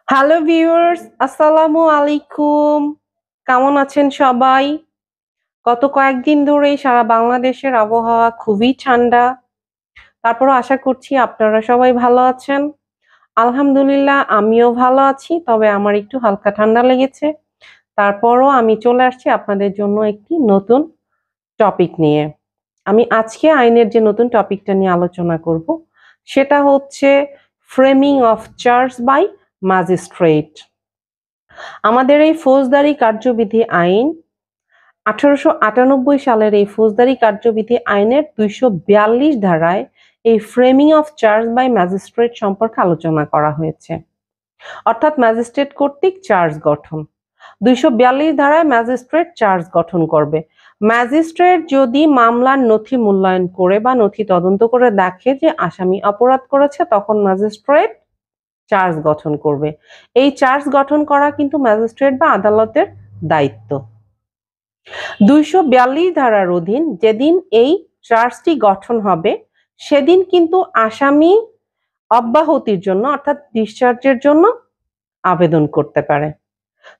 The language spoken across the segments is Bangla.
হ্যালো ভিউয়ার্স, আসসালামু আলাইকুম। কেমন আছেন সবাই? গত কয়েকদিন ধরেই সারা বাংলাদেশের আবহাওয়া খুবই ঠান্ডা। তারপরও আশা করছি আপনারা সবাই ভালো আছেন। আলহামদুলিল্লাহ আমিও ভালো আছি, তবে আমার একটু হালকা ঠান্ডা লেগেছে। তারপরও আমি চলে আসছি আপনাদের জন্য একটি নতুন টপিক নিয়ে। আমি আজকে আইনের যে নতুন টপিকটা নিয়ে আলোচনা করব সেটা হচ্ছে framing of charge by magistrate. আমাদের এই ফৌজদারি কার্যবিধি আইন 1898 সালের এই ফৌজদারি কার্যবিধি আইনের 242 ধারায় এই framing of charge by magistrate সম্পর্কে আলোচনা করা হয়েছে, অর্থাৎ ম্যাজিস্ট্রেট কর্তৃক চার্জ গঠন। 242 ধারায় ম্যাজিস্ট্রেট চার্জ গঠন করবে। ম্যাজিস্ট্রেট যদি মামলার নথি মূল্যায়ন করে বা নথি তদন্ত করে দেখে যে আসামি অপরাধ করেছে, তখন ম্যাজিস্ট্রেট চার্জ গঠন করবে। এই চার্জ গঠন করা কিন্তু ম্যাজিস্ট্রেট বা আদালতের দায়িত্ব। 242 ধারার অধীন যেদিন এই চার্জটি গঠন হবে সেদিন কিন্তু আসামি অব্যাহতির জন্য অর্থাৎ ডিসচার্জের জন্য আবেদন করতে পারে।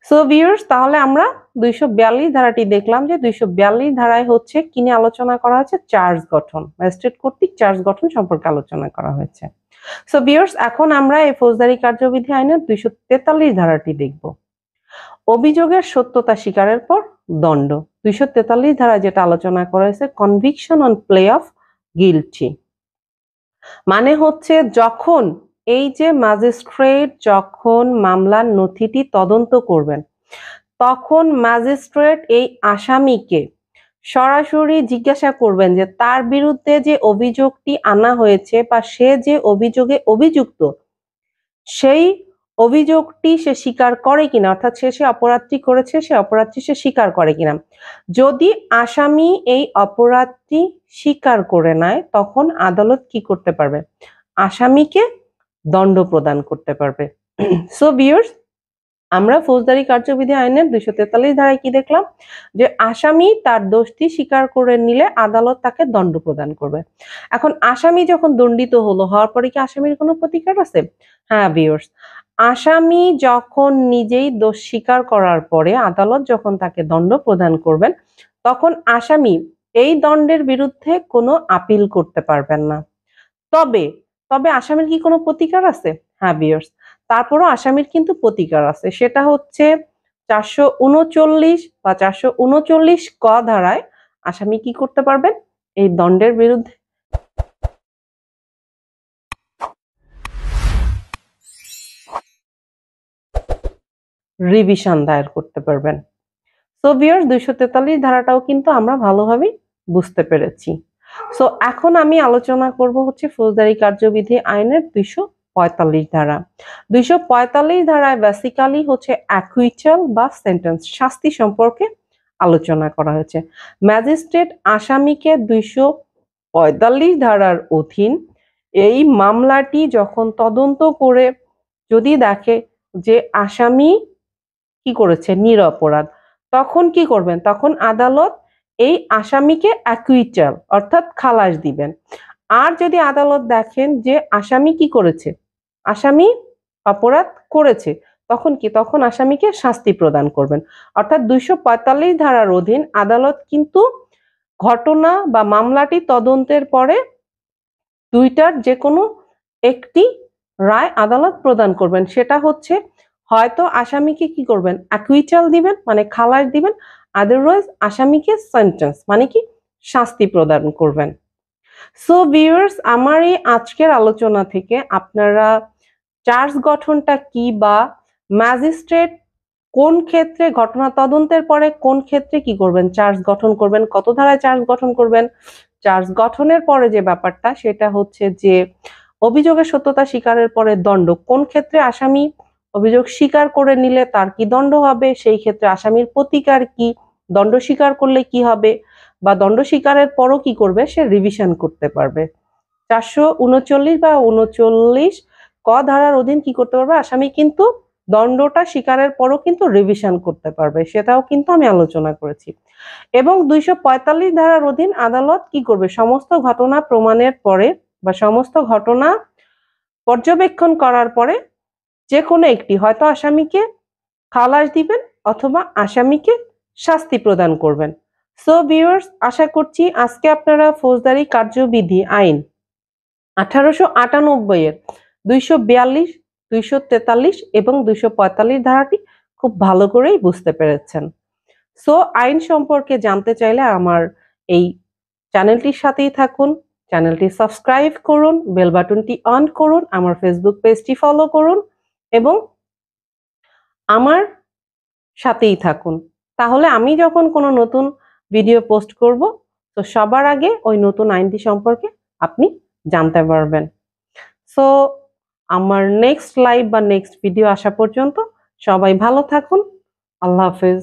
সো ভিউয়ার্স, তাহলে আমরা 242 ধারাটি দেখলাম যে 242 ধারায় হচ্ছে কি নিয়ে আলোচনা করা হয়েছে? চার্জ গঠন, ম্যাজিস্ট্রেট কর্তৃক চার্জ গঠন সম্পর্কে আলোচনা করা হয়েছে। সো ভিউয়ার্স, এখন আমরা এই ফৌজদারি কার্যবিধি আইনের 243 ধারাটি দেখব। অভিযোগের সত্যতা স্বীকারের পর দণ্ড। 243 ধারা যেটা আলোচনা করা হয়েছে conviction on play of guilty, মানে হচ্ছে যখন এই যে ম্যাজিস্ট্রেট যখন মামলার নথিটি তদন্ত করবেন, তখন ম্যাজিস্ট্রেট এই আসামিকে সরাসরি জিজ্ঞাসা করবেন যে তার বিরুদ্ধে যে অভিযোগটি আনা হয়েছে বা সে যে অভিযোগে অভিযুক্ত সেই অভিযোগটি সে স্বীকার করে কিনা, অর্থাৎ সে অপরাধটি করেছে সে অপরাধটি সে স্বীকার করে কিনা। যদি আসামি এই অপরাধটি স্বীকার করে নেয়, তখন আদালত কি করতে পারবে? আসামিকে দণ্ড প্রদান করতে পারবে। সো ভিউয়ার্স, আমরা ফৌজদারি কার্যবিধি আইনের 243 ধারায় কি দেখলাম? যে আসামি তার দোষটি স্বীকার করে নিলে আদালত তাকে দণ্ড প্রদান করবে। এখন আসামি যখন দণ্ডিত হওয়ার পরে কি আসামির কোনো প্রতিকার আছে? হ্যাঁ ভিউয়ার্স, আসামি যখন নিজেই দোষ স্বীকার করার পরে আদালত যখন তাকে দণ্ড প্রদান করবেন, তখন আসামি এই দণ্ডের বিরুদ্ধে কোনো আপিল করতে পারবেন না। তবে তবে আসামির কি কোনো প্রতিকার আছে? হ্যাঁ ভিউয়ার্স, তারপরও আসামির কিন্তু প্রতিকার আছে। সেটা হচ্ছে 439 বা 439 ক ধারায় আসামি কি করতে পারবেন? এই দণ্ডের বিরুদ্ধে রিভিশন দায়ের করতে পারবেন। সো ভিউয়ার্স, 243 ধারাটাও কিন্তু আমরা ভালোভাবে বুঝতে পেরেছি। সো এখন আমি আলোচনা করব হচ্ছে ফৌজদারি কার্যবিধি আইনের 245 ধারা। 245 ধারায় বেসিক্যালি হচ্ছে অ্যাকুইটাল বা সেন্টেন্স, শাস্তি সম্পর্কে আলোচনা করা হয়েছে। ম্যাজিস্ট্রেট আসামিকে 245 ধারার অধীন এই মামলাটি যখন তদন্ত করে যদি দেখে যে আসামি কি করেছে নিরপরাধ, তখন কি করবেন? তখন আদালত এই আসামিকে অ্যাকুইটাল অর্থাৎ খালাস দিবেন। আর যদি আদালত দেখেন যে আসামি কি করেছে, আসামি অপরাধ করেছে, তখন কি? তখন আসামিকে শাস্তি প্রদান করবেন। অর্থাৎ 245 ধারার অধীন আদালত কিন্তু ঘটনা বা মামলাটি তদন্তের পরে দুইটার যে কোনো একটি রায় আদালত প্রদান করবেন। সেটা হচ্ছে হয়তো আসামিকে কি করবেন? অ্যাকুইটাল দিবেন মানে খালাস দিবেন, আদারওয়াইজ আসামিকে সেন্টেন্স মানে কি শাস্তি প্রদান করবেন। সো ভিউয়ার্স, আমার এই আজকের আলোচনা থেকে আপনারা চার্জ গঠনটা কি বা ম্যাজিস্ট্রেট কোন ক্ষেত্রে ঘটনা তদন্তের পরে কোন ক্ষেত্রে কি করবেন? চার্জ গঠন করবেন, কত ধারায় চার্জ গঠন করবেন, চার্জ গঠনের পরে যে ব্যাপারটা সেটা হচ্ছে যে অভিযোগের সত্যতা স্বীকারের পরে দণ্ড, কোন ক্ষেত্রে আসামি অভিযোগ স্বীকার করে নিলে তার কি দণ্ড হবে, সেই ক্ষেত্রে আসামির প্রতিকার কি, দণ্ড স্বীকার করলে কি হবে, বা দণ্ড স্বীকারের পরও কি করবে? সে রিভিশন করতে পারবে। 439 বা 39 ক ধারার অধীন কি করতে পারবে? আসামি কিন্তু দণ্ডটা স্বীকারের পরও কিন্তু রিভিশন করতে পারবে, সেটাও কিন্তু আমি আলোচনা করেছি। এবং 245 ধারার অধীন আদালত কি করবে? সমস্ত ঘটনা প্রমাণের পরে বা সমস্ত ঘটনা পর্যবেক্ষণ করার পরে যে কোনো একটি, হয়তো আসামিকে খালাস দিবেন অথবা আসামিকে শাস্তি প্রদান করবেন। সো ভিউয়ার্স, আশা করছি আজকে আপনারা ফৌজদারি কার্যবিধি আইন 1898 এর 242, 243 এবং 245 ধারাটি খুব ভালো করেই বুঝতে পেরেছেন। সো আইন সম্পর্কে জানতে চাইলে আমার এই চ্যানেলটির সাথেই থাকুন, চ্যানেলটি সাবস্ক্রাইব করুন, বেল বাটনটি অন করুন, আমার ফেসবুক পেজটি ফলো করুন এবং আমার সাথেই থাকুন। তাহলে আমি যখন কোনো নতুন ভিডিও পোস্ট করব, তো সবার আগে ওই নতুন আইনটি সম্পর্কে আপনি জানতে পারবেন। সো আমার নেক্সট লাইভ বা নেক্সট ভিডিও আসা পর্যন্ত সবাই ভালো থাকুন। আল্লাহ হাফেজ।